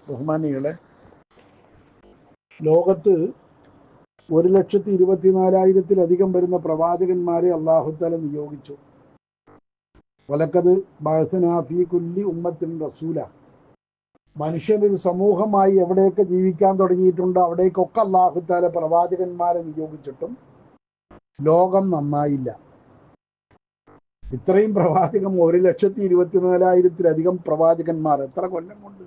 ബഹുമാനികളെ, ലോകത്ത് 1,24,000-ത്തിലധികം വരുന്ന പ്രവാചകന്മാരെ അല്ലാഹുതആല നിയോഗിച്ചു. വലഖദ് ബഅസ്നാ ഫീ കുല്ലി ഉമ്മത്തിൻ റസൂല. മനുഷ്യനൊരു സമൂഹമായി എവിടെയൊക്കെ ജീവിക്കാൻ തുടങ്ങിയിട്ടുണ്ടോ അവിടേക്കൊക്കെ അല്ലാഹുതആല പ്രവാചകന്മാരെ നിയോഗിച്ചിട്ടും ലോകം നന്നായില്ല. ഇത്രയും പ്രവാചകം 1,24,000-ത്തിലധികം പ്രവാചകന്മാർ എത്ര കൊല്ലം കൊണ്ട്?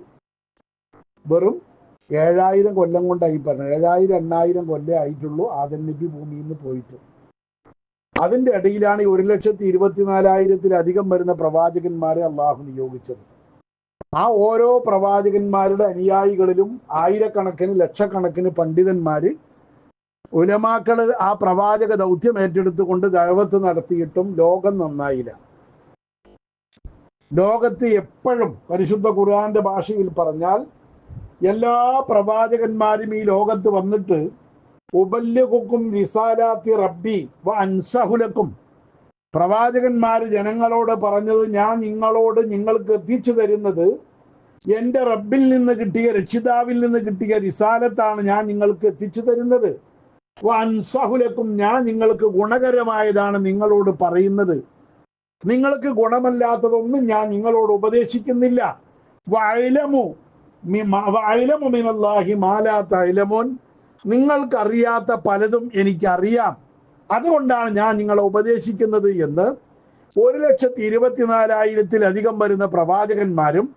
വെറും 7,000 കൊല്ലം കൊണ്ടായി പറഞ്ഞത്. 7,000-8,000 കൊല്ലം ആയിട്ടുള്ളൂ ആദം നബി ഭൂമിയിൽ നിന്ന് പോയിട്ട്. അതിൻ്റെ ഇടയിലാണ് ഈ 1,24,000-ത്തിലധികം വരുന്ന പ്രവാചകന്മാരെ അള്ളാഹു നിയോഗിച്ചത്. ആ ഓരോ പ്രവാചകന്മാരുടെ അനുയായികളിലും ആയിരക്കണക്കിന് ലക്ഷക്കണക്കിന് പണ്ഡിതന്മാര്, ഉലമാക്കള് ആ പ്രവാചക ദൗത്യം ഏറ്റെടുത്തുകൊണ്ട് ദഅവത്ത് നടത്തിയിട്ടും ലോകം നന്നായില്ല. ലോകത്ത് എപ്പോഴും പരിശുദ്ധ ഖുർആന്റെ ഭാഷയിൽ പറഞ്ഞാൽ എല്ലാ പ്രവാചകന്മാരും ഈ ലോകത്ത് വന്നിട്ട് ഉബല്ലിഗുക്കും റിസാലാത്തി റബ്ബി വ അൻസഹുലക്കും, പ്രവാചകന്മാർ ജനങ്ങളോട് പറഞ്ഞത് ഞാൻ നിങ്ങൾക്ക് എത്തിച്ചു തരുന്നത് എൻ്റെ റബ്ബിൽ നിന്ന് കിട്ടിയ, രക്ഷിതാവിൽ നിന്ന് കിട്ടിയ റിസാലത്താണ് ഞാൻ നിങ്ങൾക്ക് എത്തിച്ചു തരുന്നത്. വ അൻസഹുലക്കും, ഞാൻ നിങ്ങൾക്ക് ഗുണകരമായതാണ് നിങ്ങളോട് പറയുന്നത്. നിങ്ങൾക്ക് ഗുണമല്ലാത്തതൊന്നും ഞാൻ നിങ്ങളോട് ഉപദേശിക്കുന്നില്ല. വഅലമു മിനല്ലാഹി മാ ലാ തഅലമൂൻ, നിങ്ങൾക്കറിയാത്ത പലതും എനിക്കറിയാം, അതുകൊണ്ടാണ് ഞാൻ നിങ്ങളെ ഉപദേശിക്കുന്നത് എന്ന് 1,24,000-ത്തിലധികം വരുന്ന പ്രവാചകന്മാരും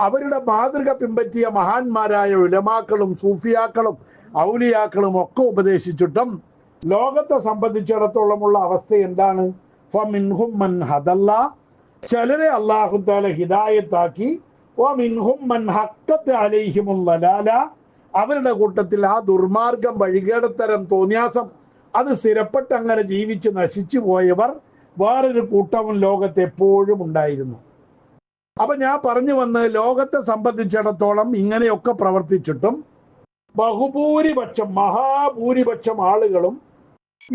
അവരുടെ മാതൃക പിൻപറ്റിയ മഹാന്മാരായ ഉലമാക്കളും സൂഫിയാക്കളും ഔലിയാക്കളും ഒക്കെ ഉപദേശിച്ചിട്ടും ലോകത്തെ സംബന്ധിച്ചിടത്തോളമുള്ള അവസ്ഥ എന്താണ്? ഫമിൻഹും മൻ ഹദല്ലാ, ചിലരെ അല്ലാഹു തആല ഹിദായത്താക്കി. വമിൻഹും മൻ ഹഖ്ഖത്ത് അലൈഹിമുൽ ളലാല, അവരുടെ കൂട്ടത്തിൽ ആ ദുർമാർഗം, വഴികേടത്തരം, തോന്നിയാസം അത് സ്ഥിരപ്പെട്ട് അങ്ങനെ ജീവിച്ച് നശിച്ചു പോയവർ വേറൊരു കൂട്ടവും ലോകത്ത് എപ്പോഴും ഉണ്ടായിരുന്നു. അപ്പൊ ഞാൻ പറഞ്ഞു വന്നത്, ലോകത്തെ സംബന്ധിച്ചിടത്തോളം ഇങ്ങനെയൊക്കെ പ്രവർത്തിച്ചിട്ടും മഹാഭൂരിപക്ഷം ആളുകളും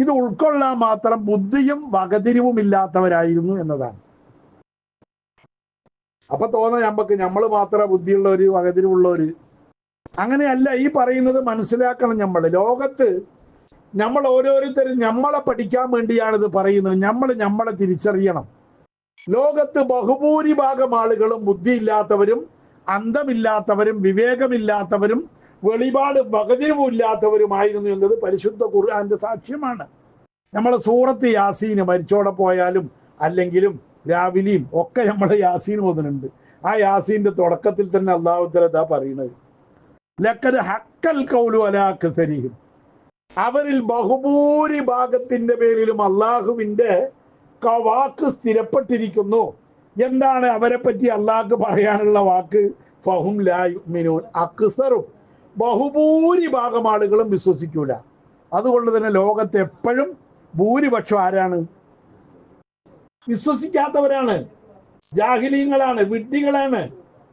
ഇത് ഉൾക്കൊള്ളാൻ മാത്രം ബുദ്ധിയും വകതിരിവും ഇല്ലാത്തവരായിരുന്നു എന്നതാണ്. അപ്പൊ തോന്നാം നമ്മൾ മാത്രം ബുദ്ധിയുള്ളവര്, വകതിരിവുള്ളവര്. അങ്ങനെയല്ല ഈ പറയുന്നത്. മനസ്സിലാക്കണം, ലോകത്ത് നമ്മൾ ഓരോരുത്തരും നമ്മളെ പഠിക്കാൻ വേണ്ടിയാണ് ഇത് പറയുന്നത്. നമ്മളെ തിരിച്ചറിയണം. ലോകത്ത് ബഹുഭൂരിഭാഗം ആളുകളും ബുദ്ധിയില്ലാത്തവരും അന്തമില്ലാത്തവരും വിവേകമില്ലാത്തവരും വെളിപാട് വകതിരിവും ഇല്ലാത്തവരുമായിരുന്നു എന്നത് പരിശുദ്ധ ഖുർആന്റെ സാക്ഷ്യമാണ്. നമ്മളെ സൂറത്ത് യാസീന് മരിച്ചോടെ പോയാലും അല്ലെങ്കിലും രാവിലെയും ഒക്കെ നമ്മളെ യാസീൻ ഓതുന്നുണ്ട്. ആ യാസീന്റെ തുടക്കത്തിൽ തന്നെ അല്ലാഹു തആല ദാ പറയുന്നത്, ലഖദ് ഹഖൽ ഖൗലു അലാ അക്സരിഹിം, അവരിൽ ബഹുഭൂരിഭാഗത്തിന്റെ പേരിലും അള്ളാഹുവിന്റെ വാക്ക് സ്ഥിരപ്പെട്ടിരിക്കുന്നു. എന്താണ് അവരെ പറ്റി അള്ളാഹ്ക്ക് പറയാനുള്ള വാക്ക്? ഫഹും ലാ യുഅ്മിനൂൻ, അക്സറും, ബഹുഭൂരിഭാഗം ആളുകളും വിശ്വസിക്കൂല. അതുകൊണ്ട് തന്നെ ലോകത്ത് എപ്പോഴും ഭൂരിപക്ഷം ആരാണ്? വിശ്വസിക്കാത്തവരാണ്, ജാഹിലീങ്ങളാണ്, വിഡ്ഢികളാണ്.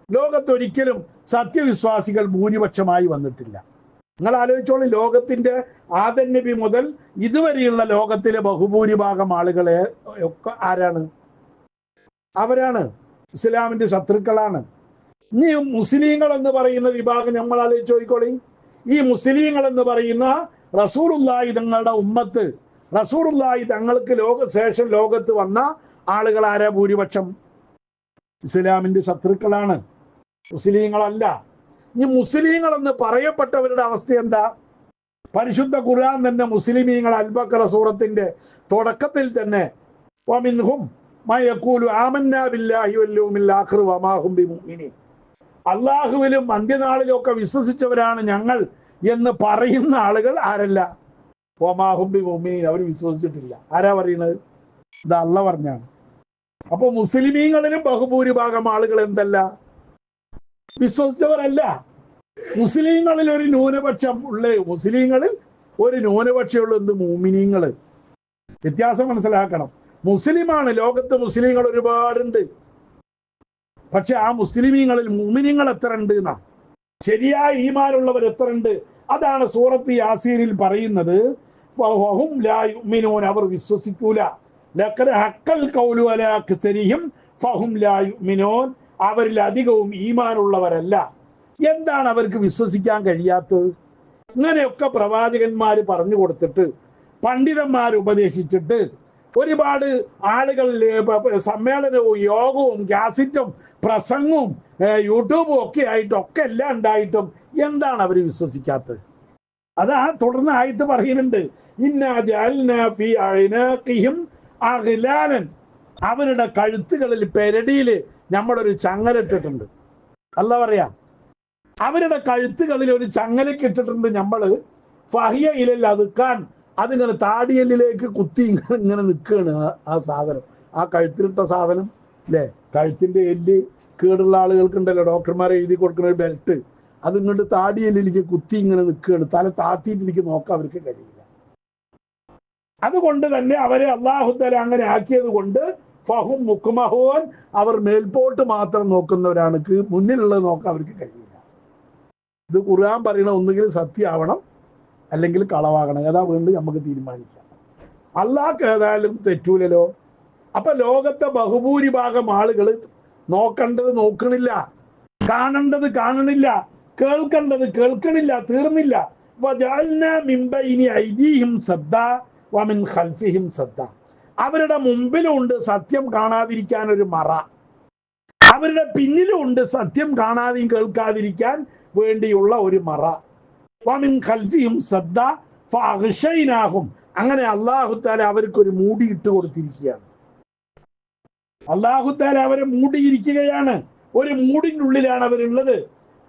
ലോകത്തൊരിക്കലും സത്യവിശ്വാസികൾ ഭൂരിപക്ഷമായി വന്നിട്ടില്ല. നിങ്ങൾ ആലോചിച്ചോളൂ, ലോകത്തിന്റെ ആദം നബി മുതൽ ഇതുവരെയുള്ള ലോകത്തിലെ ബഹുഭൂരിഭാഗം ആളുകളെ ഒക്കെ ആരാണ്? അവരാണ് ഇസ്ലാമിന്റെ ശത്രുക്കളാണ്. ഇനി മുസ്ലിങ്ങൾ എന്ന് പറയുന്ന വിഭാഗം നമ്മൾ ആലോചിച്ച് നോക്കിക്കോളി. ഈ മുസ്ലിങ്ങൾ എന്ന് പറയുന്ന റസൂലുള്ളാഹി തങ്ങളുടെ ഉമ്മത്ത്, റസൂലുള്ളാഹി തങ്ങൾക്ക് ശേഷം ലോകത്ത് വന്ന ആളുകൾ ആരാ? ഭൂരിപക്ഷം ഇസ്ലാമിന്റെ ശത്രുക്കളാണ്, മുസ്ലിങ്ങളല്ല. ഇനി മുസ്ലിങ്ങൾ എന്ന് പറയപ്പെട്ടവരുടെ അവസ്ഥ എന്താ? പരിശുദ്ധ ഖുർആൻ തന്നെ മുസ്ലിമീങ്ങൾ അൽ-ബഖറ സൂറത്തിന്റെ തുടക്കത്തിൽ തന്നെ വമിൻഹും മയഖൂലു ആമന്നാ ബില്ലാഹി വൽ യൗമിൽ ആഖിർ വമാ ഹും ബിമുഅ്മിനീൻ, അല്ലാഹുവിലും അന്ത്യനാളിലും ഒക്കെ വിശ്വസിച്ചവരാണ് ഞങ്ങൾ എന്ന് പറയുന്ന ആളുകൾ ആരല്ല? വമാ ഹും ബിമുഅ്മിനീൻ, അവർ വിശ്വസിച്ചിട്ടില്ല. ആരാ പറയുന്നത്? ഇത് അല്ലാഹ് പറഞ്ഞാണ്. അപ്പൊ മുസ്ലിമീങ്ങളിലും ബഹുഭൂരിഭാഗം ആളുകൾ എന്തല്ല? വിശ്വസിച്ചവരല്ല. മുസ്ലിങ്ങളിൽ ഒരു ന്യൂനപക്ഷം ഉള്ളേ, മുസ്ലിങ്ങളിൽ ഒരു ന്യൂനപക്ഷമുള്ളൂ. എന്ത്? മുഅ്മിനീങ്ങള്. വ്യത്യാസം മനസ്സിലാക്കണം. മുസ്ലിമാണ്, ലോകത്ത് മുസ്ലിങ്ങൾ ഒരുപാടുണ്ട്. പക്ഷെ ആ മുസ്ലിമീങ്ങളിൽ മുഅ്മിനീങ്ങൾ എത്ര ഉണ്ട് എന്നാ, ശരിയായ ഈമാനുള്ളവർ എത്ര ഉണ്ട്? അതാണ് സൂറത്ത് യാസീനിൽ പറയുന്നത്. ഫഹും ലാ യുഅ്മിനൂൻ, അവർ വിശ്വസിക്കൂല. ലഖദ് ഹഖൽ ഖൗലു അലാ അക്സരിഹിം ഫഹും ലാ യുഅ്മിനൂൻ, അവരിൽ അധികവും ഈമാനുള്ളവരല്ല. എന്താണ് അവർക്ക് വിശ്വസിക്കാൻ കഴിയാത്തത്? ഇങ്ങനെയൊക്കെ പ്രവാചകന്മാർ പറഞ്ഞു കൊടുത്തിട്ട്, പണ്ഡിതന്മാർ ഉപദേശിച്ചിട്ട്, ഒരുപാട് ആളുകൾ സമ്മേളനവും യോഗവും കാസറ്റും പ്രസംഗവും യൂട്യൂബും ഒക്കെ ആയിട്ടൊക്കെ എല്ലാം ഉണ്ടായിട്ടും എന്താണ് അവർ വിശ്വസിക്കാത്തത്? അതാ തുടർന്ന് ആയത്ത് പറയുന്നുണ്ട്, ഇന്നാ ജഅൽനാ ഫീ അഅ്നാഖിഹിം അഗ്ലാലൻ, അവരുടെ കഴുത്തുകളിൽ പെരടിയിൽ നമ്മളൊരു ചങ്ങലിട്ടിട്ടുണ്ട്. അല്ല പറയാം, അവരുടെ കഴുത്തുകളിൽ ഒരു ചങ്ങലക്ക് ഇട്ടിട്ടുണ്ട് നമ്മള്. ഫഹിയ ഇലൽ അതുക്കാൻ, അതിങ്ങനെ താടിയല്ലിലേക്ക് കുത്തി ഇങ്ങനെ നിൽക്കുകയാണ് ആ സാധനം, ആ കഴുത്തിലിട്ട സാധനം അല്ലേ. കഴുത്തിന്റെ എല്ല് കേടുള്ള ആളുകൾക്കുണ്ടല്ലോ, ഡോക്ടർമാരെ എഴുതി കൊടുക്കുന്ന ഒരു ബെൽറ്റ്, അതിങ്ങോട്ട് താടിയല്ലിലേക്ക് കുത്തി ഇങ്ങനെ നിൽക്കുകയാണ്. തല താത്തിയിട്ട് എനിക്ക് നോക്കാൻ അവർക്ക് കഴിയില്ല. അതുകൊണ്ട് തന്നെ അവരെ അല്ലാഹു തആല അങ്ങനെ ആക്കിയത് കൊണ്ട് ഫഹും മുക്മഹൂൻ, അവർ മേൽപോട്ട് മാത്രം നോക്കുന്നവരാണ്, മുന്നിലുള്ളത് നോക്കാൻ അവർക്ക് കഴിയില്ല. ഇത് ഖുർആൻ പറയണ ഒന്നുകിൽ സത്യമാവണം അല്ലെങ്കിൽ കളവാകണം. ഏതാ വേണ്ടി നമുക്ക് തീരുമാനിക്കാം. അള്ളാഹ് ഏതായാലും തെറ്റൂലല്ലോ. അപ്പൊ ലോകത്തെ ബഹുഭൂരിഭാഗം ആളുകൾ നോക്കേണ്ടത് നോക്കണില്ല, കാണേണ്ടത് കാണണില്ല, കേൾക്കേണ്ടത് കേൾക്കണില്ല, തീർന്നില്ല. വജഅൽനാ മിൻ ബൈനി ഐദീഹിം സദ്ദാ വമിൻ ഖൽഫിഹിം സദ്ദാ, അവരുടെ മുമ്പിലുണ്ട് സത്യം കാണാതിരിക്കാൻ ഒരു മറ, അവരുടെ പിന്നിലുണ്ട് സത്യം കാണാതെയും കേൾക്കാതിരിക്കാൻ വേണ്ടിയുള്ള ഒരു മറ. വമിൻ ഖൽഫിഹിം സദ്ദാ ഫഅഗ്ശൈനാഹും, അങ്ങനെ അല്ലാഹു തആല അവർക്ക് ഒരു മൂടി ഇട്ട് കൊടുത്തിരിക്കുകയാണ്. അല്ലാഹു തആല അവരെ മൂടിയിരിക്കുകയാണ്, ഒരു മൂടിനുള്ളിലാണ് അവരുള്ളത്.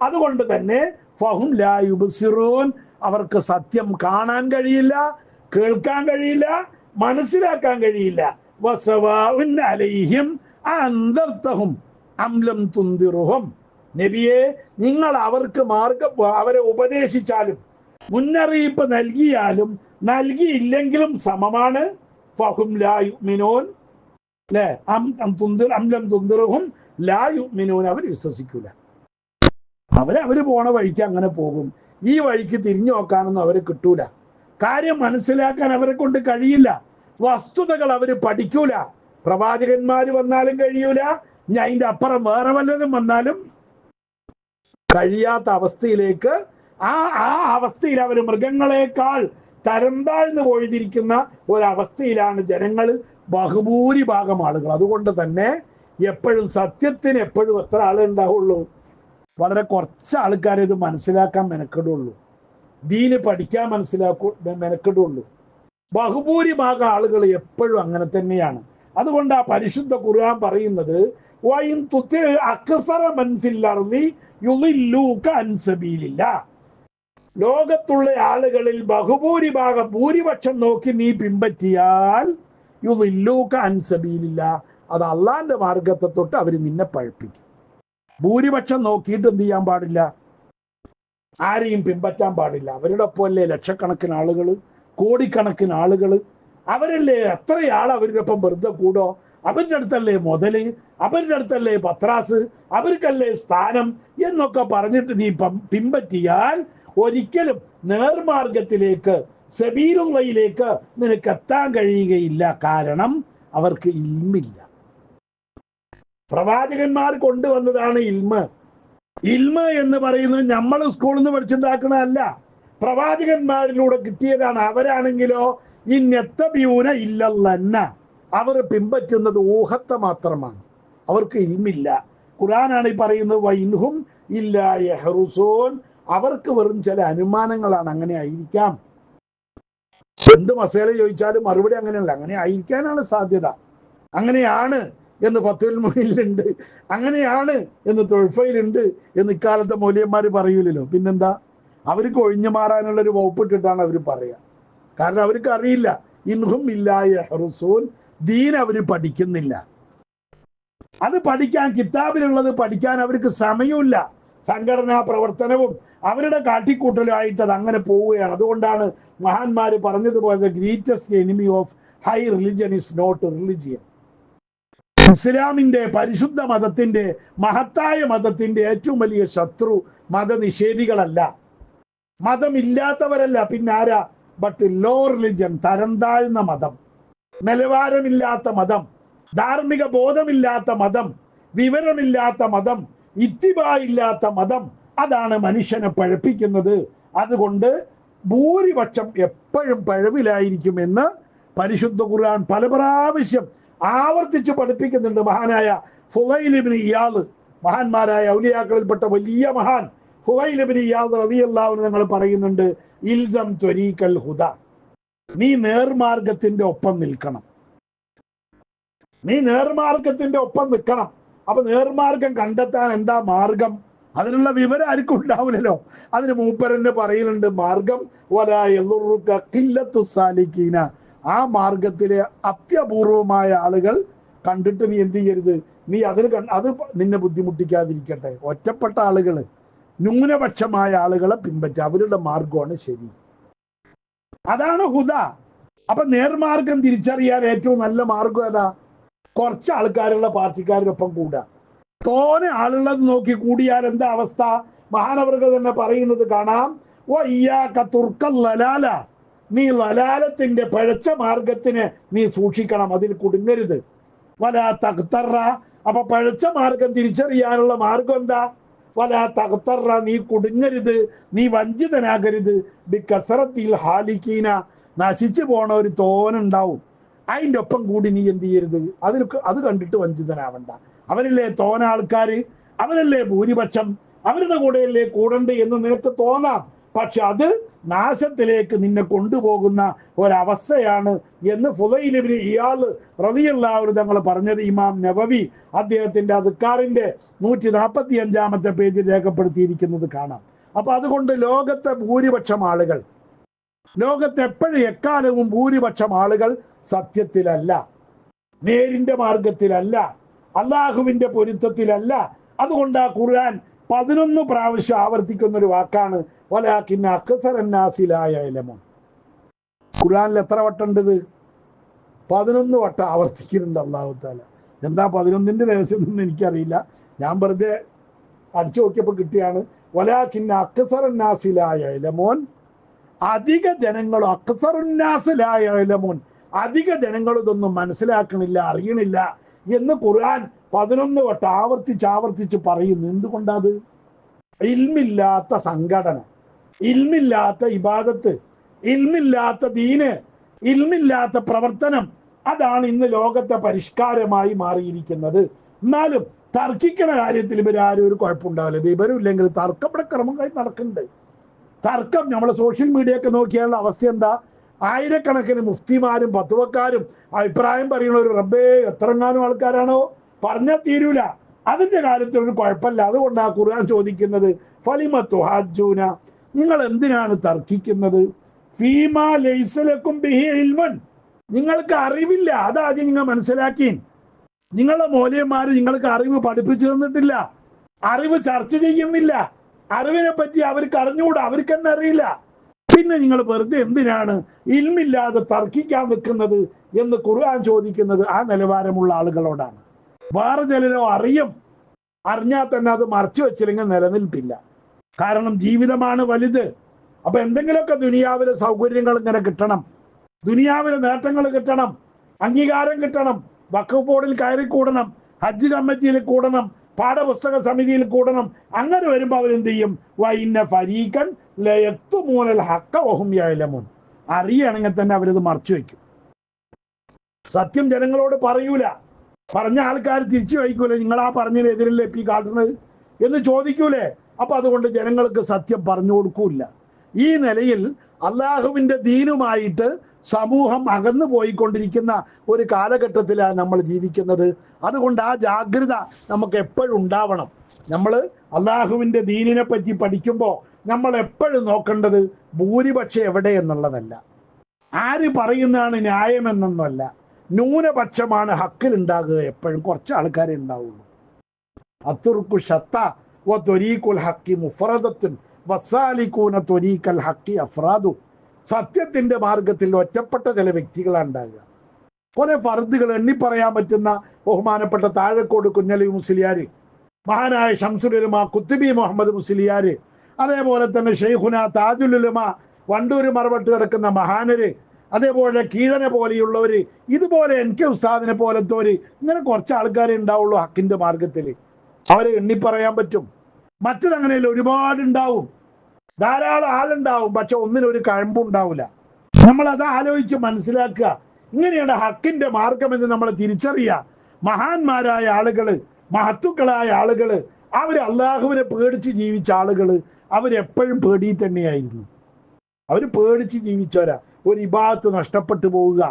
അതുകൊണ്ട് തന്നെ ഫഹും ലാ യുബ്സിറൂൻ, അവർക്ക് സത്യം കാണാൻ കഴിയില്ല, കേൾക്കാൻ കഴിയില്ല, മനസ്സിലാക്കാൻ കഴിയില്ല. വസവാഉൻ അലൈഹിം അൻദർതഹും അം ലം തുൻദിറുഹും, നബിയെ നിങ്ങൾ അവർക്ക് അവരെ ഉപദേശിച്ചാലും മുന്നറിയിപ്പ് നൽകിയാലും നൽകിയില്ലെങ്കിലും സമമാണ്. ഫഹും ലാ യുഅ്മിനൂൻ അല്ലേ, അം ലം തുൻദിറുഹും ലാ യുഅ്മിനൂൻ, അവർ വിശ്വസിക്കൂല. അവര് പോണ വഴിക്ക് അങ്ങനെ പോകും. ഈ വഴിക്ക് തിരിഞ്ഞു നോക്കാനൊന്നും അവരെ കിട്ടൂല. കാര്യം മനസ്സിലാക്കാൻ അവരെ കൊണ്ട് കഴിയില്ല. വസ്തുതകൾ അവര് പഠിക്കൂല. പ്രവാചകന്മാര് വന്നാലും കഴിയൂല, ഇനി അതിന്റെ അപ്പുറം വേറെ വല്ലതും വന്നാലും കഴിയാത്ത അവസ്ഥയിലേക്ക്, ആ അവസ്ഥയിൽ അവർ മൃഗങ്ങളെക്കാൾ തരം താഴ്ന്നു പോയിരിക്കുന്ന ഒരവസ്ഥയിലാണ് ജനങ്ങളിൽ ബഹുഭൂരിഭാഗം ആളുകൾ. അതുകൊണ്ട് തന്നെ എപ്പോഴും സത്യത്തിന് എപ്പോഴും എത്ര ആളുണ്ടാവുള്ളൂ? വളരെ കുറച്ച് ആൾക്കാരെ ഇത് മനസ്സിലാക്കാൻ മെനക്കെടുള്ളൂ, ദീന് പഠിക്കാൻ മെനക്കെടുള്ളൂ. ബഹുഭൂരിഭാഗം ആളുകൾ എപ്പോഴും അങ്ങനെ തന്നെയാണ്. അതുകൊണ്ട് ആ പരിശുദ്ധ ഖുർആൻ പറയുന്നത്, വഇൻ തുതി അക്സറ മൻ ഫിൽ അർളി യുളില്ലൂക അൻ സബീലില്ലാഹ്, ലോകത്തുള്ള ആളുകളിൽ ഭൂരിപക്ഷം നോക്കി നീ പിൻപറ്റിയാൽ യുളില്ലൂക അൻ സബീലില്ലാഹ്, അത് അള്ളാന്റെ മാർഗത്തെ തൊട്ട് അവർ നിന്നെ പഴപ്പിക്കും. ഭൂരിപക്ഷം നോക്കിയിട്ട് എന്ത് ചെയ്യാൻ പാടില്ല? ആരെയും പിൻപറ്റാൻ പാടില്ല. അവരുടെ ഒപ്പമല്ലേ ലക്ഷക്കണക്കിന് ആളുകൾ, കോടിക്കണക്കിന് ആളുകൾ, അവരല്ലേ എത്രയാൾ അവരുടെ ഒപ്പം വെറുതെ കൂടോ? അവരുടെ അടുത്തല്ലേ മുതല്, അവരുടെ അടുത്തല്ലേ പത്രാസ്, അവർക്കല്ലേ സ്ഥാനം എന്നൊക്കെ പറഞ്ഞിട്ട് നീ പിൻപറ്റിയാൽ ഒരിക്കലും നേർമാർഗത്തിലേക്ക്, സബീലുള്ളയിലേക്ക് നിനക്ക് എത്താൻ കഴിയുകയില്ല. കാരണം അവർക്ക് ഇൽമില്ല. പ്രവാചകന്മാർ കൊണ്ടുവന്നതാണ് ഇൽമ്. ഇൽമ് എന്ന് പറയുന്നത് നമ്മൾ സ്കൂളിൽ നിന്ന് പഠിച്ചുണ്ടാക്കണതല്ല, പ്രവാചകന്മാരിലൂടെ കിട്ടിയതാണ്. അവരാണെങ്കിലോ ഇന്നത്തബിയൂന ഇല്ലല്ലന്ന, അവർ പിൻപറ്റുന്നത് ഊഹത്തെ മാത്രമാണ്, അവർക്ക് ഇൽമില്ല. ഖുർആനാണ് ഈ പറയുന്നത്, വൈൻഹും ഇല്ലാ യഹ്റുസൂൻ, അവർക്ക് വെറും ചില അനുമാനങ്ങളാണ്. അങ്ങനെ ആയിരിക്കാം. എന്ത് മസേല ചോദിച്ചാലും മറുപടി അങ്ങനെയല്ല, അങ്ങനെ ആയിരിക്കാനാണ് സാധ്യത. അങ്ങനെയാണ് എന്ന് ഫത്ഹുൽ മുഈനിലുണ്ട്, അങ്ങനെയാണ് എന്ന് തുഹ്ഫയിലുണ്ട് എന്ന് ഇക്കാലത്തെ മൗലവിമാർ പറയൂലല്ലോ. പിന്നെന്താ? അവർക്ക് ഒഴിഞ്ഞു മാറാനുള്ള ഒരു വകുപ്പിട്ടിട്ടാണ് അവർ പറയുക. കാരണം അവർക്ക് അറിയില്ല. ഇൻഹും ഇല്ലാ യഹ്റുസൂൻ, ദീൻ അവർ പഠിക്കുന്നില്ല. അത് പഠിക്കാൻ, കിതാബിലുള്ളത് പഠിക്കാൻ അവർക്ക് സമയമില്ല. സംഘടനാ പ്രവർത്തനവും അവരുടെ കാട്ടിക്കൂട്ടലുമായിട്ട് അത് അങ്ങനെ പോവുകയാണ്. അതുകൊണ്ടാണ് മഹാന്മാര് പറഞ്ഞതുപോലെ greatest enemy of high religion is not religion. ഇസ്ലാമിന്റെ പരിശുദ്ധ മതത്തിന്റെ, മഹത്തായ മതത്തിന്റെ ഏറ്റവും വലിയ ശത്രു മതനിഷേധികളല്ല, മതമില്ലാത്തവരല്ല, പിന്നെ ആരാ? ബട്ട് ലോ റിലിജൻ, തരം താഴ്ന്ന മതം, നിലവാരമില്ലാത്ത മതം, ധാർമ്മിക ബോധമില്ലാത്ത മതം, വിവരമില്ലാത്ത മതം, ഇത്തിബായില്ലാത്ത മതം, അതാണ് മനുഷ്യനെ പഴപ്പിക്കുന്നത്. അതുകൊണ്ട് ഭൂരിപക്ഷം എപ്പോഴും പഴവിലായിരിക്കുമെന്ന് പരിശുദ്ധ ഖുർആൻ പല പ്രാവശ്യം ആവർത്തിച്ച് പഠിപ്പിക്കുന്നുണ്ട്. മഹാനായ ഫുളൈൽ ഇബ്നു ഇയാദ്, മഹാന്മാരായ ഔലിയാക്കളിൽപ്പെട്ട വലിയ മഹാൻ ഫുളൈൽ ഇബ്നു ഇയാദ് റളിയല്ലാഹു അൻഹു ഞങ്ങൾ പറയുന്നുണ്ട്, ഇൽസം ത്വരീഖൽ ഹുദ, നീ നേർമാർഗത്തിന്റെ ഒപ്പം നിൽക്കണം, നീ നേർമാർഗത്തിന്റെ ഒപ്പം നിൽക്കണം. അപ്പൊ നേർമാർഗം കണ്ടെത്താൻ എന്താ മാർഗം? അതിനുള്ള വിവരം ആർക്കും ഉണ്ടാവില്ലല്ലോ. അതിന് മൂപ്പരന്നെ പറയുന്നുണ്ട്, മാർഗം സാലിക്കീന, ആ മാർഗത്തിലെ അത്യപൂർവമായ ആളുകൾ കണ്ടിട്ട് നീ എന്ത് ചെയ്യരുത്, നീ അത് നിന്നെ ബുദ്ധിമുട്ടിക്കാതിരിക്കട്ടെ. ഒറ്റപ്പെട്ട ആളുകൾ, ന്യൂനപക്ഷമായ ആളുകളെ പിൻപറ്റുക, അവരുടെ മാർഗമാണ് ശരി, അതാണ് ഹുദ. അപ്പൊ നേർമാർഗം തിരിച്ചറിയാൻ ഏറ്റവും നല്ല മാർഗം ഏതാ? കുറച്ച് ആൾക്കാരുള്ള പാർട്ടിക്കാരൊപ്പം കൂടുക. തോനെ ആളുള്ളത് നോക്കി കൂടിയാൽ എന്താ അവസ്ഥ? മഹാനവറുകൾ തന്നെ പറയുന്നത് കാണാം, നീ ലലാലത്തിന്റെ പഴച്ച മാർഗത്തിന് നീ സൂക്ഷിക്കണം, അതിൽ കുടുങ്ങരുത്. വലാ തഖ്തറ, അപ്പൊ പഴച്ച മാർഗം തിരിച്ചറിയാനുള്ള മാർഗം എന്താ? വലാ തഖ്തറ, നീ കുടുങ്ങരുത്, നീ വഞ്ചിതനാകരുത്. ബികസറത്തിൽ ഹാലിക്കീന, നശിച്ചു പോണ ഒരു തോനുണ്ടാവും, അതിൻ്റെ ഒപ്പം കൂടി നീ എന്ത് ചെയ്യരുത്, അത് കണ്ടിട്ട് വഞ്ചിതനാവണ്ട. അവരല്ലേ തോന ആൾക്കാർ, അവരല്ലേ ഭൂരിപക്ഷം, അവരുടെ കൂടെയല്ലേ കൂടണ്ട് എന്ന് നിനക്ക് തോന്നാം. പക്ഷെ അത് നാശത്തിലേക്ക് നിന്നെ കൊണ്ടുപോകുന്ന ഒരവസ്ഥയാണ് എന്ന് ഫുളൈൽ ഇബ്നു ഇയാദ് റളിയല്ലാഹു അൻഹു തങ്ങൾ പറഞ്ഞത് ഇമാം നവവി അദ്ദേഹത്തിന്റെ അദ്കാറിന്റെ 145-ാമത്തെ പേജിൽ രേഖപ്പെടുത്തിയിരിക്കുന്നത് കാണാം. അപ്പൊ അതുകൊണ്ട് ലോകത്തെ ഭൂരിപക്ഷം ആളുകൾ, ലോകത്ത് എപ്പോഴും എക്കാലവും ഭൂരിപക്ഷം ആളുകൾ സത്യത്തിലല്ല, നേരിന്റെ മാർഗത്തിലല്ല, അള്ളാഹുവിന്റെ പൊരുത്തത്തിലല്ല. അതുകൊണ്ട് ആ ഖുർആൻ 11 പ്രാവശ്യം ആവർത്തിക്കുന്ന ഒരു വാക്കാണ് വലാകിന്ന അക്സറന്നാസി ലാ യഅലമൂൻ. ഖുർആനിൽ എത്ര വട്ടമുണ്ടത്? 11 വട്ടം ആവർത്തിക്കുന്നുണ്ട് അല്ലാഹു തആല. എന്താ 11ന്റെ രഹസ്യം എന്ന് എനിക്കറിയില്ല, ഞാൻ വെറുതെ അടിച്ചു നോക്കിയപ്പോൾ കിട്ടിയാണ്. വലാകിന്ന അക്സറന്നാസി ലാ യഅലമൂൻ, അധിക ജനങ്ങളും അക്സറുന്നാസി ലാ യഅലമൂൻ, അധിക ജനങ്ങൾ ഇതൊന്നും മനസ്സിലാക്കണില്ല, അറിയണില്ല എന്ന് ഖുർആൻ 11 വട്ടം ആവർത്തിച്ച് പറയുന്നു. എന്തുകൊണ്ടത്? ഇൽമില്ലാത്ത സംഘടന, ഇൽമില്ലാത്ത ഇബാദത്ത്, ഇൽമില്ലാത്ത ദീന്, ഇൽമില്ലാത്ത പ്രവർത്തനം, അതാണ് ഇന്ന് ലോകത്തെ പരിഷ്കാരമായി മാറിയിരിക്കുന്നത്. എന്നാലും തർക്കിക്കണ കാര്യത്തിൽ ഇവരാരും ഒരു കുഴപ്പമുണ്ടാവില്ല. വിവരം ഇല്ലെങ്കിൽ തർക്കം ഇവിടെ ക്രമമായി നടക്കുന്നുണ്ട്. തർക്കം നമ്മളെ സോഷ്യൽ മീഡിയ ഒക്കെ നോക്കിയാലുള്ള അവസ്ഥ എന്താ? ആയിരക്കണക്കിന് മുഫ്തിമാരും ഫത്വക്കാരും അഭിപ്രായം പറയുന്ന ഒരു റബ്ബേ എത്രങ്ങാനും ആൾക്കാരാണോ, പറഞ്ഞാൽ തീരൂല. അതിന്റെ കാര്യത്തിൽ ഒരു കുഴപ്പമില്ല. അതുകൊണ്ട് ആ ഖുർആൻ ചോദിക്കുന്നത് ഫലിമ തുഹാജ്ജൂന, നിങ്ങൾ എന്തിനാണ് തർക്കിക്കുന്നത്? ഫീമാ ലൈസ ലക്കും ബിഹി ഇൽമുൻ, നിങ്ങൾക്ക് അറിവില്ല, അതാദ്യം നിങ്ങൾ മനസ്സിലാക്കി. നിങ്ങളുടെ മൗലവിമാര് നിങ്ങൾക്ക് അറിവ് പഠിപ്പിച്ചു തന്നിട്ടില്ല, അറിവ് ചർച്ച ചെയ്യുന്നില്ല, അറിവിനെ പറ്റി അവർക്ക് അറിഞ്ഞുകൂടാ, അവർക്ക് തന്നെ അറിയില്ല. പിന്നെ നിങ്ങൾ വെറുതെ എന്തിനാണ് ഇൽമില്ലാതെ തർക്കിക്കാൻ നിൽക്കുന്നത് എന്ന് ഖുർആൻ ചോദിക്കുന്നത് ആ നിലവാരമുള്ള ആളുകളോടാണ്. വേറെ ചിലരോ അറിഞ്ഞാൽ തന്നെ അത് മറച്ചു വെച്ചില്ലെങ്കിൽ നിലനിൽപ്പില്ല. കാരണം ജീവിതമാണ് വലുത്. അപ്പൊ എന്തെങ്കിലുമൊക്കെ ദുനിയാവിലെ സൗകര്യങ്ങൾ ഇങ്ങനെ കിട്ടണം, ദുനിയാവിലെ നേട്ടങ്ങൾ കിട്ടണം, അംഗീകാരം കിട്ടണം, വഖഫ് ബോർഡിൽ കയറി കൂടണം, ഹജ്ജ് കമ്മിറ്റിയിൽ കൂടണം, പാഠപുസ്തക സമിതിയിൽ കൂടണം. അങ്ങനെ വരുമ്പോൾ അവരെന്ത് ചെയ്യും? വൈന്ന ഫരീഖൻ ലയക്തുമൂനൽ ഹഖ വഹും യഅലമൂൻ, അറിയണമെങ്കിൽ തന്നെ അവരത് മറച്ചു വയ്ക്കും. സത്യം ജനങ്ങളോട് പറയൂല, പറഞ്ഞ ആൾക്കാർ തിരിച്ചു വയ്ക്കൂലേ, നിങ്ങളാ പറഞ്ഞതിനെതിരല്ലേ ഈ കാട്ടുന്നത് എന്ന് ചോദിക്കൂലേ. അപ്പൊ അതുകൊണ്ട് ജനങ്ങൾക്ക് സത്യം പറഞ്ഞു കൊടുക്കൂല. ഈ നിലയിൽ അള്ളാഹുവിന്റെ ദീനുമായിട്ട് സമൂഹം അകന്നു പോയിക്കൊണ്ടിരിക്കുന്ന ഒരു കാലഘട്ടത്തിലാണ് നമ്മൾ ജീവിക്കുന്നത്. അതുകൊണ്ട് ആ ജാഗ്രത നമുക്ക് എപ്പോഴും ഉണ്ടാവണം. നമ്മൾ അള്ളാഹുവിന്റെ ദീനിനെ പറ്റി പഠിക്കുമ്പോൾ നമ്മൾ എപ്പോഴും നോക്കേണ്ടത് ഭൂരിപക്ഷം എവിടെ എന്നുള്ളതല്ല, ആര് പറയുന്നതാണ് ന്യായമെന്നൊന്നുമല്ല, ന്യൂനപക്ഷമാണ് ഹക്കിലുണ്ടാകുക. എപ്പോഴും കുറച്ച് ആൾക്കാരെ ഉണ്ടാവുള്ളൂ. അത്തുർക്കു ഷത്ത വ ത്വരീഖുൽ ഹഖി മുഫറദത്തുൻ വസാലികൂന ത്വരീഖൽ ഹഖി അഫ്റാദു. സത്യത്തിന്റെ മാർഗത്തിൽ ഒറ്റപ്പെട്ട ചില വ്യക്തികളാണ് ഉണ്ടാകുക. കുറെ ഫർദുകൾ എണ്ണി പറയാൻ പറ്റുന്ന ബഹുമാനപ്പെട്ട താഴെക്കോട് കുഞ്ഞലി മുസ്ലിയാര്, മഹാനായ ശംസുൽ ഉലമ കുത്തുബി മുഹമ്മദ് മുസ്ലിയാര്, അതേപോലെ തന്നെ ഷെയ്ഖുന താജുൽ ഉലമ വണ്ടൂര് മറവട്ട് കിടക്കുന്ന മഹാനര്, അതേപോലെ കീഴനെ പോലെയുള്ളവർ, ഇതുപോലെ എനിക്ക് ഉസ്താദിനെ പോലത്തവര്, ഇങ്ങനെ കുറച്ച് ആൾക്കാരെ ഉണ്ടാവുള്ളൂ ഹക്കിന്റെ മാർഗത്തിൽ. അവരെ എണ്ണിപ്പറയാൻ പറ്റും. മറ്റതങ്ങനെയല്ല, ഒരുപാടുണ്ടാവും, ധാരാളം ആളുണ്ടാവും, പക്ഷെ ഒന്നിനൊരു കഴമ്പുണ്ടാവില്ല. നമ്മൾ അത് ആലോചിച്ച് മനസ്സിലാക്കുക. ഇങ്ങനെയാണ് ഹക്കിന്റെ മാർഗമെന്ന് നമ്മൾ തിരിച്ചറിയുക. മഹാന്മാരായ ആളുകള്, മഹത്തുക്കളായ ആളുകള്, അവർ അള്ളാഹുവിനെ പേടിച്ച് ജീവിച്ച ആളുകള്, അവരെപ്പോഴും പേടി തന്നെയായിരുന്നു. അവർ പേടിച്ച് ജീവിച്ചവരാ. ഒരു ഇബാദത്ത് നഷ്ടപ്പെട്ടു പോവുക,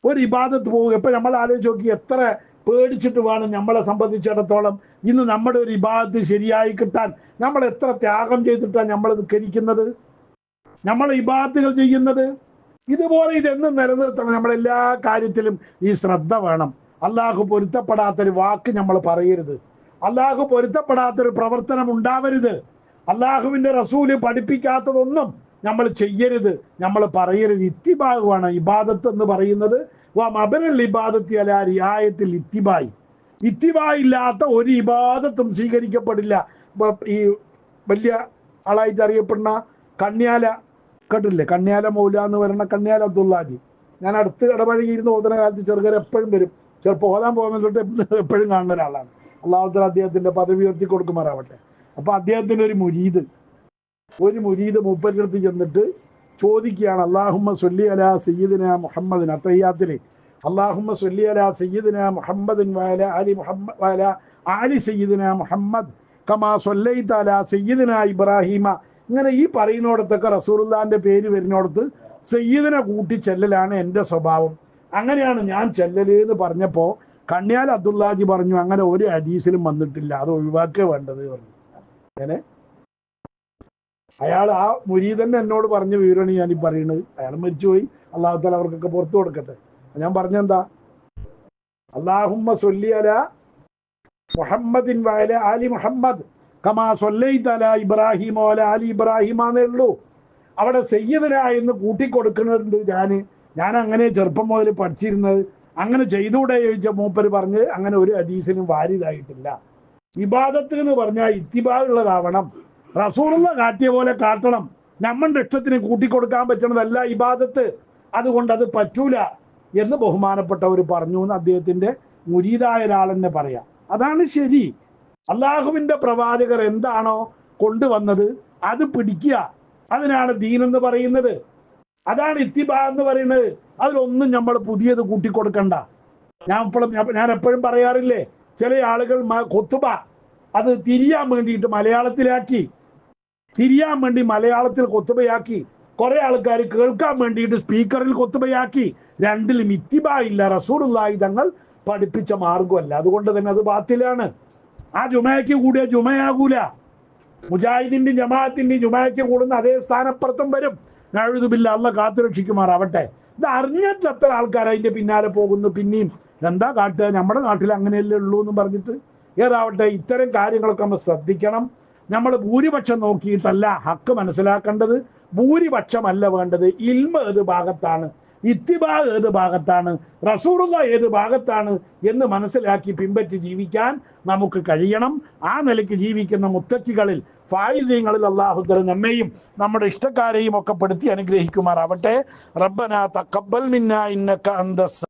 ഒരു ഇബാദത്ത് പോവുക. ഇപ്പൊ നമ്മൾ ആലോചിച്ച് നോക്കി, എത്ര പേടിച്ചിട്ട് വേണം നമ്മളെ സംബന്ധിച്ചിടത്തോളം ഇന്ന് നമ്മുടെ ഒരു ഇബാദത്ത് ശരിയായി കിട്ടാൻ. നമ്മൾ എത്ര ത്യാഗം ചെയ്തിട്ടാണ് നമ്മൾ നിസ്കരിക്കുന്നത്, നമ്മൾ ഇബാദത്തുകൾ ചെയ്യുന്നത്. ഇതുപോലെ ഇതെന്നും നിലനിർത്തണം. നമ്മളെല്ലാ കാര്യത്തിലും ഈ ശ്രദ്ധ വേണം. അള്ളാഹു പൊരുത്തപ്പെടാത്തൊരു വാക്ക് നമ്മൾ പറയരുത്, അള്ളാഹു പൊരുത്തപ്പെടാത്തൊരു പ്രവർത്തനം ഉണ്ടാവരുത്, അള്ളാഹുവിന്റെ റസൂല് പഠിപ്പിക്കാത്തതൊന്നും നമ്മൾ ചെയ്യരുത്, നമ്മൾ പറയരുത്. ഇത്തിബാഹുവാണ് ഇബാദത്ത് എന്ന് പറയുന്നത്. മബനൽ ഇബാദത്തി അലാ റിയായത്തിൽ ഇത്തിബായി. ഇത്തിബായി ഇല്ലാത്ത ഒരു ഇബാദത്തും സ്വീകരിക്കപ്പെടില്ല. ഈ വലിയ ആളായിട്ട് അറിയപ്പെടുന്ന കണ്യാല കേട്ടില്ലേ, കണ്യാല മൗല എന്ന് പറയുന്ന കണ്യാല അബ്ദുല്ലാജി, ഞാൻ അടുത്ത് ഇടപഴകിയിരുന്ന് ഓതുന്ന കാലത്ത് ചെറുകരെ എപ്പോഴും വരും. ചിലപ്പോൾ ഓതാൻ പോകുന്നതിലോട്ട് എപ്പോഴും കാണുന്ന ഒരാളാണ്. അള്ളാഹുത്തആല അദ്ദേഹത്തിന്റെ പദവി ഉയർത്തി കൊടുക്കുമാറാവട്ടെ. അപ്പൊ അദ്ദേഹത്തിന്റെ ഒരു മുരീദ് മൂപ്പരുടെ അടുത്ത് ചെന്നിട്ട് ചോദിക്കുകയാണ്, അല്ലാഹുമ്മ സ്വല്ലി അലാ സയ്യിദിനാ മുഹമ്മദിൻ, അത്തഹിയ്യാത്തില് അല്ലാഹുമ്മ സ്വല്ലി അലാ സയ്യിദിനാ മുഹമ്മദിൻ വഅലാ ആലി മുഹമ്മദ് വഅലാ ആലി സയ്യിദിനാ മുഹമ്മദ് കമാ സ്വല്ലൈത അലാ സയ്യിദിനാ ഇബ്രാഹിമ. ഇങ്ങനെ ഈ പറയുന്നിടത്തൊക്കെ റസൂലുള്ളാഹിന്റെ പേര് വരുന്നിടത്ത് സയ്യിദിനെ കൂട്ടി ചെല്ലലാണ് എൻ്റെ സ്വഭാവം, അങ്ങനെയാണ് ഞാൻ ചെല്ലല് എന്ന് പറഞ്ഞപ്പോൾ കണ്യാൽ അബ്ദുല്ലാജി പറഞ്ഞു, അങ്ങനെ ഒരു ഹദീസിലും വന്നിട്ടില്ല, അത് ഒഴിവാക്കുക വേണ്ടത് പറഞ്ഞു. അങ്ങനെ അയാൾ, ആ മുരീദന്നെ എന്നോട് പറഞ്ഞ വിവരമാണ് ഞാൻ ഈ പറയുന്നത്. അയാൾ മരിച്ചുപോയി, അല്ലാഹു തആല അവർക്കൊക്കെ പുറത്തു കൊടുക്കട്ടെ. ഞാൻ പറഞ്ഞെന്താ, അല്ലാഹുമ്മ സ്വല്ലി അലാ മുഹമ്മദിൻ വഅലാ ആലി മുഹമ്മദ് കമാ സ്വല്ലൈത അലാ ഇബ്രാഹിം വഅലാ ആലി ഇബ്രാഹിം എന്നേ ഉള്ളൂ. അവിടെ സയ്യിദന എന്ന് കൂട്ടിക്കൊടുക്കുന്നുണ്ട്. ഞാൻ അങ്ങനെ ചെറുപ്പം മുതൽ പഠിച്ചിരുന്നത്. അങ്ങനെ ചെയ്തുകൂടെ ചോദിച്ച മൂപ്പര് പറഞ്ഞ് അങ്ങനെ ഒരു ഹദീസിനും വാരിതായിട്ടില്ല. ഇബാദത്ത് എന്ന് പറഞ്ഞാൽ ഇത്തിബാഉള്ളതാവണം, റസൂലുള്ള കാട്ടിയ പോലെ കാട്ടണം. നമ്മളുടെ ഇഷ്ടത്തിന് കൂട്ടിക്കൊടുക്കാൻ പറ്റണതല്ല ഇബാദത്ത്, അതുകൊണ്ട് അത് പറ്റൂല എന്ന് ബഹുമാനപ്പെട്ടവർ പറഞ്ഞു എന്ന് അദ്ദേഹത്തിന്റെ മുരീദായ ഒരാൾ തന്നെ പറയാം. അതാണ് ശരി. അള്ളാഹുവിന്റെ പ്രവാചകർ എന്താണോ കൊണ്ടുവന്നത് അത് പിടിക്കുക, അതിനാണ് ദീൻ എന്ന് പറയുന്നത്, അതാണ് ഇത്തിബാ എന്ന് പറയുന്നത്. അതിലൊന്നും നമ്മൾ പുതിയത് കൂട്ടിക്കൊടുക്കണ്ട. ഞാൻ എപ്പോഴും പറയാറില്ലേ, ചില ആളുകൾ ഖുത്ബ അത് തിരിയാൻ വേണ്ടിയിട്ട് മലയാളത്തിൽ ഖുത്ബയാക്കി, കുറെ ആൾക്കാർ കേൾക്കാൻ വേണ്ടിയിട്ട് സ്പീക്കറിൽ ഖുത്ബയാക്കി. രണ്ടിലും ഇത്തിബാ ഇല്ല, റസൂലുള്ളാഹി തങ്ങൾ പഠിപ്പിച്ച മാർഗമല്ല. അതുകൊണ്ട് തന്നെ അത് ബാത്തിലാണ്. ആ ജുമയ്ക്ക് കൂടിയ ജുമയാകൂല. മുജാഹിദിന്റെയും ജമാഅത്തിന്റെയും ജുമയ്ക്ക് കൂടുന്ന അതേ സ്ഥാനപ്പുറത്തും വരും. നഅൂദുബില്ലാ, അല്ലാഹ് കാത്തുരക്ഷിക്കുമാറാവട്ടെ. ഇത് അറിഞ്ഞിട്ട് എത്ര ആൾക്കാർ അതിന്റെ പിന്നാലെ പോകുന്നു. പിന്നെയും എന്താ കാട്ടുക, നമ്മുടെ നാട്ടിൽ അങ്ങനെയല്ലേ ഉള്ളൂ എന്ന് പറഞ്ഞിട്ട്. ഏതാവട്ടെ, ഇത്തരം കാര്യങ്ങളൊക്കെ നമ്മൾ ശ്രദ്ധിക്കണം. നമ്മൾ ഭൂരിപക്ഷം നോക്കിയിട്ടല്ല ഹക്ക് മനസ്സിലാക്കേണ്ടത്. ഭൂരിപക്ഷമല്ല വേണ്ടത്. ഇൽമ ഏത് ഭാഗത്താണ്, ഇത്തിബാ ഏത് ഭാഗത്താണ്, റസൂലുള്ള ഏത് ഭാഗത്താണ് എന്ന് മനസ്സിലാക്കി പിൻപറ്റി ജീവിക്കാൻ നമുക്ക് കഴിയണം. ആ നിലയ്ക്ക് ജീവിക്കുന്ന മുത്തക്കികളിൽ, ഫായിസീങ്ങളിൽ അല്ലാഹു തആല നമ്മെയും നമ്മുടെ ഇഷ്ടക്കാരെയും ഒക്കെ പെടുത്തി അനുഗ്രഹിക്കുമാറാവട്ടെ. റബ്ബനാ തഖബ്ബൽ മിന്നാ ഇന്നക അന്തസ്